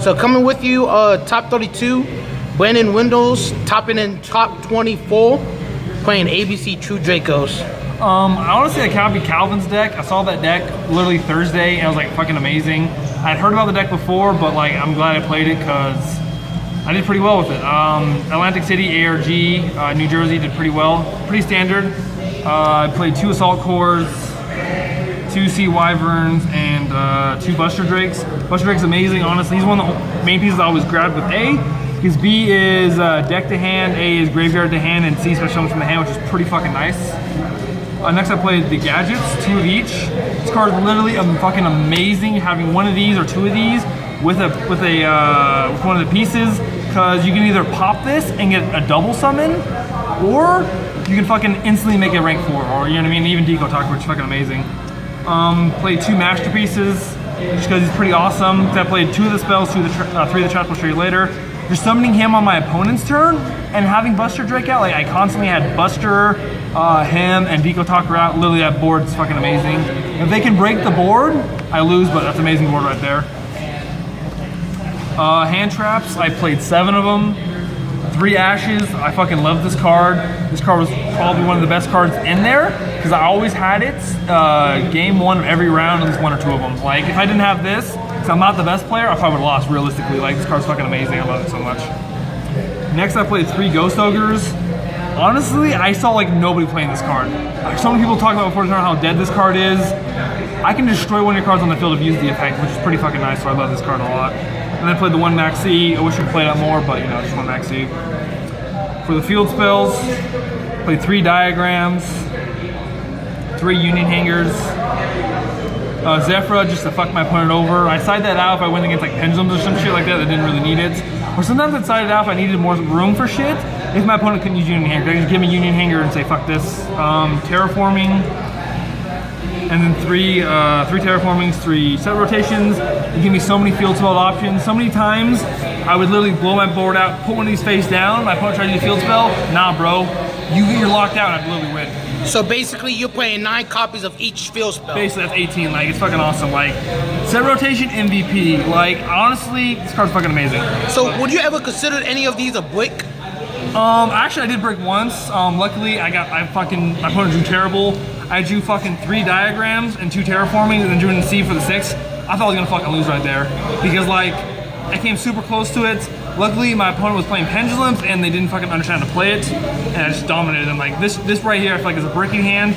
So coming with you, top 32, Brandon Windows, topping in top 24, playing ABC True Dracos. Honestly, I copied Calvin's deck. I saw that deck literally Thursday, and it was like fucking amazing. I'd heard about the deck before, but like I'm glad I played it because I did pretty well with it. Atlantic City, ARG, New Jersey did pretty well. Pretty standard. I played 2 Assault Cores, 2 Sea Wyverns, and 2 Buster Drakes. Buster Drake's amazing, honestly. He's one of the main pieces I always grabbed with A. His B is deck to hand, A is graveyard to hand, and C special from the hand, which is pretty fucking nice. Next I played the Gadgets, 2 of each. This card is literally fucking amazing, having 1 of these or 2 of these with one of the pieces, because you can either pop this and get a double summon, or you can fucking instantly make it rank 4, or you know what I mean, even Deco Talk, which is fucking amazing. Played 2 Masterpieces, just because he's pretty awesome. I played 2 of the spells, 3 of the traps I'll show you later. Just summoning him on my opponent's turn, and having Buster Drake out, like I constantly had Buster, him, and Deco Talker out. Literally that board's fucking amazing. If they can break the board, I lose, but that's an amazing board right there. Hand traps, I played 7 of them. 3 Ashes, I fucking love this card. This card was probably one of the best cards in there, because I always had it game 1 of every round, at least 1 or 2 of them. Like, if I didn't have this, because I'm not the best player, I probably would have lost realistically. Like, this card's fucking amazing, I love it so much. Next, I played 3 Ghost Ogres. Honestly, I saw like nobody playing this card. Like, so many people talk about before the tournament how dead this card is. I can destroy one of your cards on the field if you use the effect, which is pretty fucking nice, so I love this card a lot. And then I played the 1 Maxi. I wish we played that more, but you know, just 1 Maxi. For the field spells, played 3 Diagrams, 3 Union Hangers, Zephyra just to fuck my opponent over. I side that out if I went against like Pendulums or some shit like that didn't really need it. Or sometimes I'd side it out if I needed more room for shit. If my opponent couldn't use Union Hanger, I could give me Union Hanger and say fuck this. Terraforming, and then 3 Terraformings, 3 set rotations. You give me so many field spell options. So many times I would literally blow my board out, put one of these face down, my opponent tried to do a field spell. Nah, bro, you're locked out, and I'd literally win. So basically, you're playing 9 copies of each field spell. Basically, that's 18. Like, it's fucking awesome. Like, set rotation MVP. Like, honestly, this card's fucking amazing. So, would you ever consider any of these a brick? Actually, I did break once. Luckily, my opponent drew terrible. I drew fucking 3 Diagrams and 2 Terraformings, and then drew in the C for the 6. I thought I was gonna fucking lose right there, because like, I came super close to it. Luckily, my opponent was playing Pendulums, and they didn't fucking understand how to play it, and I just dominated them. Like, this right here, I feel like is a breaking hand.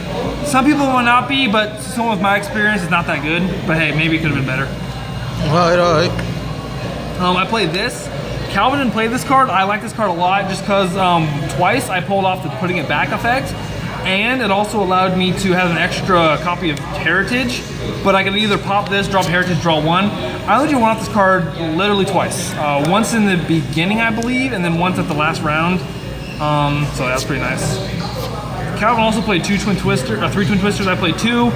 Some people will not be, but someone with my experience is not that good. But hey, maybe it could have been better. Alright. I played this. Calvin didn't play this card. I like this card a lot just because twice I pulled off the putting it back effect, and it also allowed me to have an extra copy of Heritage, but I could either pop this, drop Heritage, draw 1. I only drew 1 off this card literally twice. Once in the beginning, I believe, and then once at the last round. So that's pretty nice. Calvin also played 3 Twin Twisters. I played 2.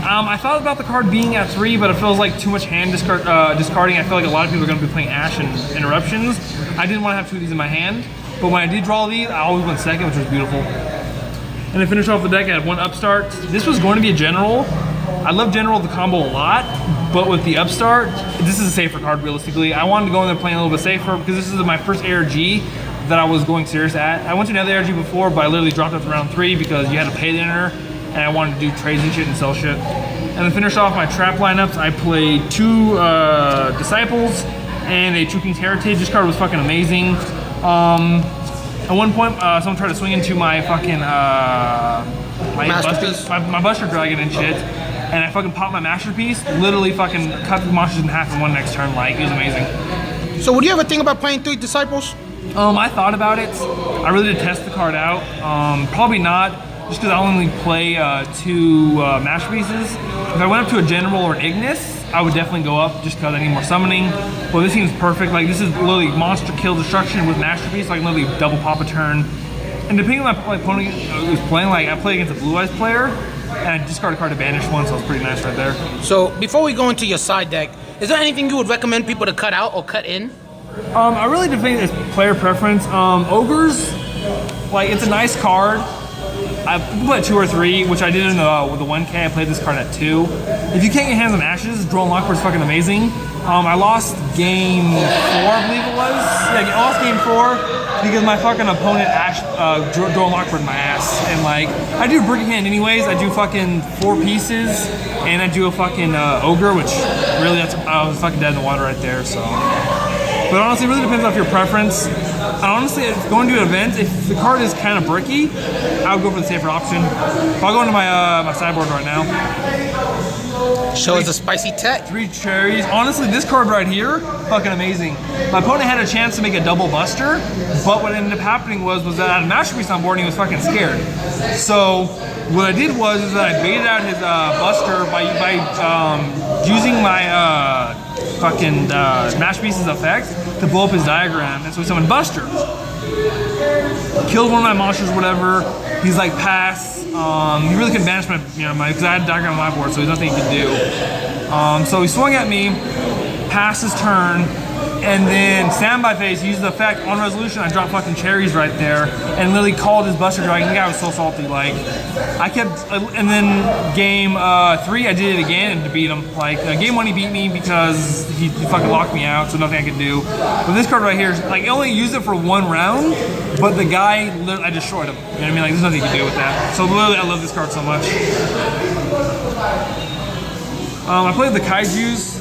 I thought about the card being at 3, but it feels like too much hand discarding. I feel like a lot of people are going to be playing Ash and Interruptions. I didn't want to have 2 of these in my hand, but when I did draw these, I always went second, which was beautiful. And to finish off the deck, I had 1 Upstart. This was going to be a General. I love General the combo a lot, but with the Upstart, this is a safer card realistically. I wanted to go in there playing a little bit safer because this is my first ARG that I was going serious at. I went to another ARG before, but I literally dropped after round 3 because you had to pay the enter, and I wanted to do trades and shit and sell shit. And to finish off my trap lineups, I played 2 Disciples and a True King's Heritage. This card was fucking amazing. At one point, someone tried to swing into my fucking my Buster Dragon and shit, and I fucking popped my Masterpiece. Literally fucking cut the monsters in half in 1 next turn. Like, it was amazing. So, would you ever think about playing 3 Disciples? I thought about it. I really did test the card out. Probably not, just because I only play 2 Masterpieces. If I went up to a General or an Ignis, I would definitely go up just because I need more summoning. But this seems perfect. Like, this is literally monster kill destruction with Masterpiece. So I can literally double pop a turn. And depending on my opponent who's playing, like I play against a Blue Eyes player, and I discard a card to banish 1, so it's pretty nice right there. So before we go into your side deck, is there anything you would recommend people to cut out or cut in? I really defend this player preference. Ogres, like, it's a nice card. I played 2 or 3, which I did in with the 1K. I played this card at 2. If you can't get hands on Ashes, Draw and Lockboard is fucking amazing. I lost game 4, I believe it was. Yeah, I lost game 4 because my fucking opponent Draw and Lockboard my ass. And like, I do Brick Hand anyways. I do fucking 4 pieces, and I do a fucking Ogre, which really, I was fucking dead in the water right there, so. But honestly, it really depends on your preference. And honestly, if going to an event, if the card is kind of bricky, I would go for the safer option. I'll go into my my sideboard right now. Show us a spicy tech. 3 cherries. Honestly, this card right here, fucking amazing. My opponent had a chance to make a double buster, but what ended up happening was that I had a masterpiece on board and he was fucking scared. So what I did was that I baited out his buster by using my fucking masterpiece's effect to blow up his diagram, and so he summoned Buster. Killed one of my monsters, whatever. He's like, pass. He really couldn't banish my, because I had a diagram on my board, so there's nothing he could do. So he swung at me, passed his turn, and then standby phase, he used the effect on resolution. I dropped fucking cherries right there, and literally called his Buster Dragon. The guy was so salty. Like, I kept, and then game 3, I did it again and to beat him. Like, game 1, he beat me because he fucking locked me out, so nothing I could do. But this card right here, like, I only used it for 1 round, but the guy, I destroyed him. You know what I mean? Like, there's nothing you can do with that. So literally, I love this card so much. I played the Kaijus.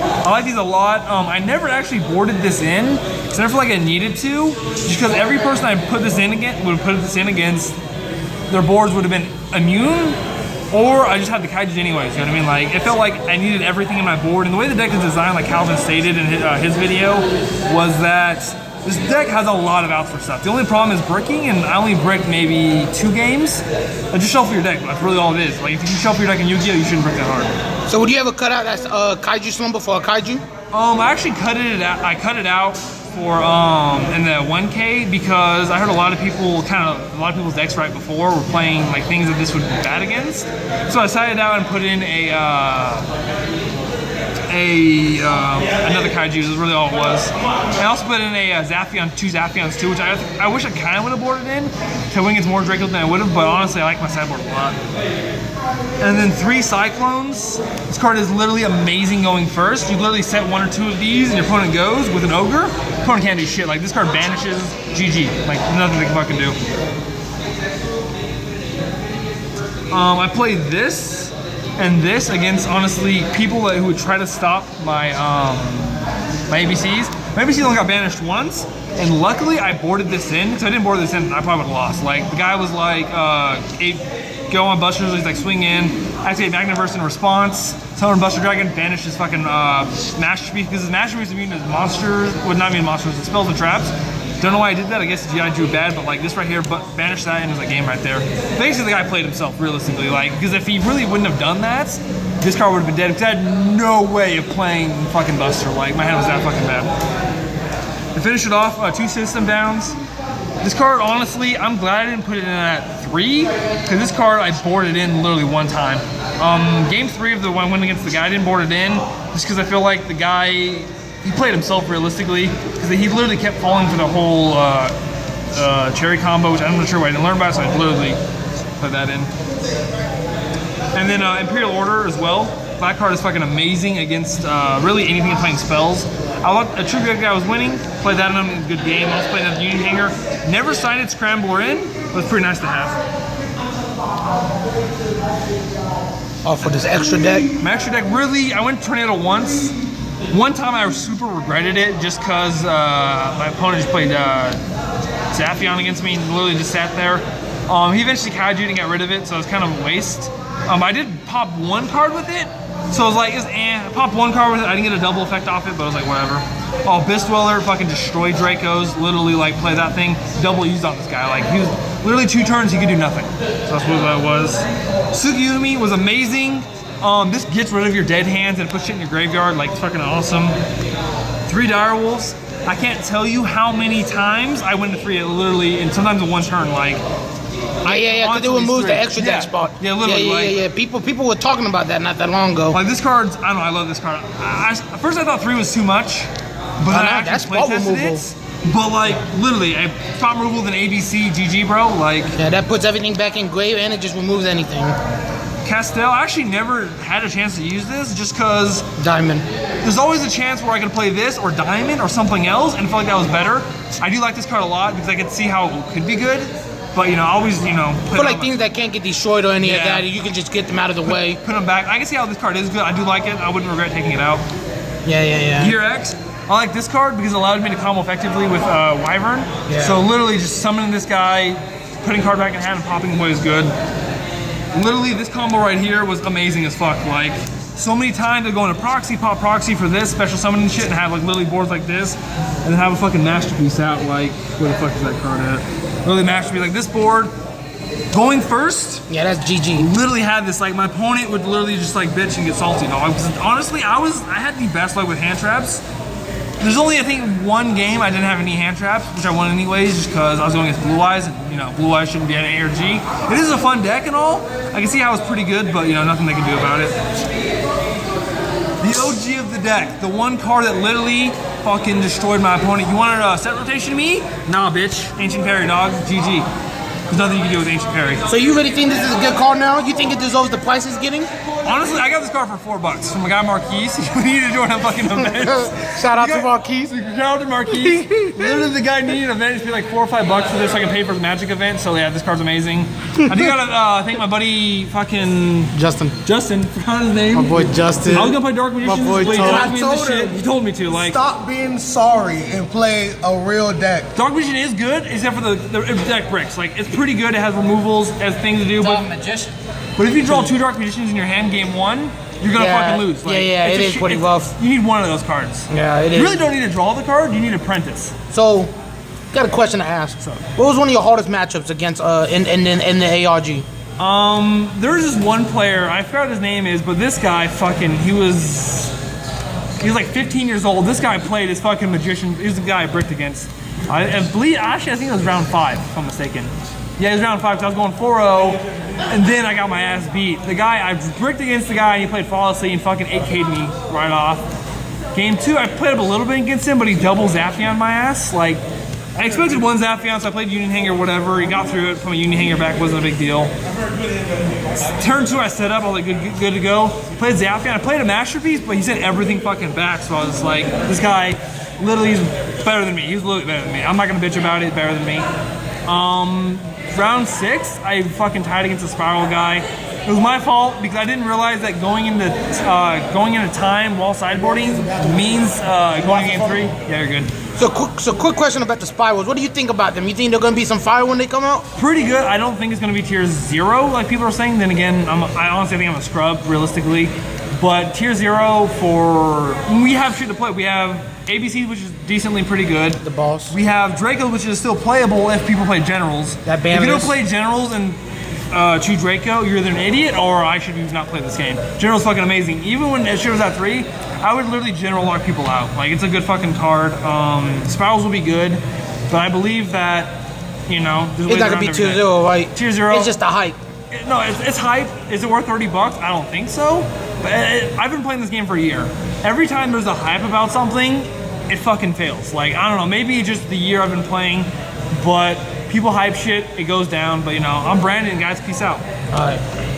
I like these a lot. I never actually boarded this in because I never feel like I needed to, just because every person I put this in against, their boards would have been immune, or I just had the Kaijus anyways, you know what I mean? Like, it felt like I needed everything in my board, and the way the deck is designed, like Calvin stated in his video, was that this deck has a lot of outs for stuff. The only problem is bricking, and I only bricked maybe 2 games. Just shuffle your deck, that's really all it is. Like, if you shuffle your deck in Yugioh, you shouldn't brick that hard. So would you ever cut out that Kaiju Slumber for a Kaiju? I actually cut it out. I cut it out for in the 1K because I heard a lot of people's decks right before were playing like things that this would be bad against. So I decided out and put in another Kaiju. Is really all it was. I also put in a Zaphion, 2 Zaphions too, which I wish I kind of would have boarded in to win against more Draco than I would have. But honestly, I like my sideboard a lot. And then 3 Cyclones. This card is literally amazing going first. You literally set 1 or 2 of these and your opponent goes with an Ogre. Your opponent can't do shit. Like, this card banishes GG. Like, nothing they can fucking do. I played this and this against, honestly, people who would try to stop my my ABCs. My ABCs only got banished once, and luckily I boarded this in. So I didn't board this in, I probably would have lost. Like, the guy was like, go on Busters, he's like, swing in, activate Magniverse in response, summon Buster Dragon, banish his fucking Masterpiece, because his Masterpiece is immune to monsters, would not mean monsters, it spells and traps. Don't know why I did that, I guess the GI drew bad, but like this right here, banish that, and it was a game right there. Basically, the guy played himself, realistically, like, because if he really wouldn't have done that, this card would have been dead, because I had no way of playing fucking Buster, like, my hand was that fucking bad. To finish it off, 2 system downs. This card, honestly, I'm glad I didn't put it in at 3, because this card I boarded in literally 1 time. Game 3 of the one win against the guy, I didn't board it in, just because I feel like the guy, he played himself realistically, because he literally kept falling for the whole cherry combo, which I'm not sure why I didn't learn about, so I literally put that in. And then Imperial Order as well. That card is fucking amazing against really anything playing spells. I looked, a true good guy was winning, played that in a good game. I also played another Union Hanger. Never sided Scrambler in, but it's pretty nice to have. Oh, for this extra deck? My extra deck, really, I went Tornado once. One time I super regretted it just because my opponent just played Zaphion against me and literally just sat there. He eventually Kaiju'd and got rid of it, so it was kind of a waste. I did pop 1 card with it, so I was like, I popped 1 card with it. I didn't get a double effect off it, but I was like, whatever. Oh, Beastdweller, fucking destroy Dracos, literally like play that thing, double used on this guy. Like, he was literally 2 turns, he could do nothing. So that's what that was. Tsukiyumi was amazing. This gets rid of your dead hands and puts shit in your graveyard, like, it's fucking awesome. 3 Direwolves. I can't tell you how many times I went to 3 literally, and sometimes in 1 turn, like. Yeah, because it removes the extra deck spot. Yeah, literally. Yeah. People were talking about that not that long ago. Like, this card, I don't know, I love this card. At first I thought 3 was too much, but I actually play tested it. But like, literally, a top removal than ABC, GG, bro. Like, Yeah, that puts everything back in grave and it just removes anything. Castell, I actually never had a chance to use this just because Diamond. there's always a chance where I could play this or Diamond or something else and I feel like that was better. I do like this card a lot because I could see how it could be good. But, you know, I always, you know, For like things that can't get destroyed or any of that, you can just get them out of the way. Put them back. I can see how this card is good. I do like it. I wouldn't regret taking it out. Yeah. Gear X. I like this card because it allowed me to combo effectively with Wyvern. Yeah. So literally just summoning this guy, putting card back in hand and popping away is good. Literally this combo right here was amazing as fuck. Like so many times I go into proxy, pop proxy for this special summoning shit and have like literally boards like this and then have a fucking masterpiece out like, where the fuck is that card at? Literally masterpiece, like this board, going first. Yeah, that's GG. Literally had this, like my opponent would literally just like bitch and get salty, dog. Honestly, I had the best luck with hand traps. There's only, I think, one game I didn't have any hand traps, which I won anyways, just because I was going against Blue Eyes, and, you know, Blue Eyes shouldn't be at an ARG. It is a fun deck and all. I can see how it's pretty good, but, you know, nothing they can do about it. The OG of the deck, the one card that literally fucking destroyed my opponent. You wanted a set rotation to me? Nah, bitch. Ancient Parry, dog. GG. There's nothing you can do with Ancient Parry. So you really think this is a good card now? You think it deserves the price it's getting? Honestly, I got this card for $4 from a guy Marquise. You need to join a fucking event. Shout out to Marquise. Shout out to Marquise. Literally, the guy needed an event. He's paid like $4 or $5 for this so I can pay for his Magic event. So yeah, this card's amazing. I do gotta thank my buddy fucking Justin, forgot his name. my boy Justin. I was gonna play Dark Magicians. My boy but he told- talked me into I told shit. him. He told me to. Like, Stop being sorry and play a real deck. Dark Magician is good, except for the deck bricks. Like, it's pretty good. It has removals, it has things to do. Magician. But if you draw 2 Dark Magicians in your hand game 1, you're gonna fucking lose. Like, yeah, it's it is pretty rough. You need one of those cards. Yeah, it is. You really don't need to draw the card. You need Apprentice. So, got a question to ask. What was one of your hardest matchups against in the ARG? There's just one player. I forgot what his name is, but this guy fucking he was like 15 years old. This guy played as fucking magician. He was the guy I bricked against. I believe actually I think it was round 5 if I'm mistaken. Yeah, it was round 5 because I was going 4-0, and then I got my ass beat. The guy, I bricked against the guy, and he played flawlessly and fucking 8K'd me right off. Game 2, I played up a little bit against him, but he double Zaphion my ass. Like, I expected one Zaphion, so I played Union Hanger, whatever. He got through it, put my Union Hanger back, wasn't a big deal. Turn 2, I set up, I was like, good to go. Played Zaphion, I played a Masterpiece, but he sent everything fucking back, so I was like, this guy literally is better than me. He's literally better than me. I'm not gonna bitch about it, better than me. Round 6, I fucking tied against a Spiral guy. It was my fault because I didn't realize that going into time while sideboarding means going to game 3. Yeah, you're good. So quick question about the spirals. What do you think about them? You think they're gonna be some fire when they come out? Pretty good. I don't think it's going to be tier 0 like people are saying. Then again, I honestly think I'm a scrub realistically. But tier 0 for we have shit to play. We have ABC, which is decently pretty good. The boss. We have Draco, which is still playable if people play generals. That if you don't play generals and choose Draco, you're either an idiot or I should not play this game. General's fucking amazing. Even when it was at 3, I would literally general lock people out. Like, it's a good fucking card. Spirals will be good, but I believe that, you know, It's not gonna be tier 0, right? Tier 0. It's just a hype. No, it's hype. Is it worth $30? I don't think so. But I've been playing this game for a year. Every time there's a hype about something, it fucking fails. Like, I don't know, maybe just the year I've been playing, but people hype shit, it goes down. But, you know, I'm Brandon, guys. Peace out. All right.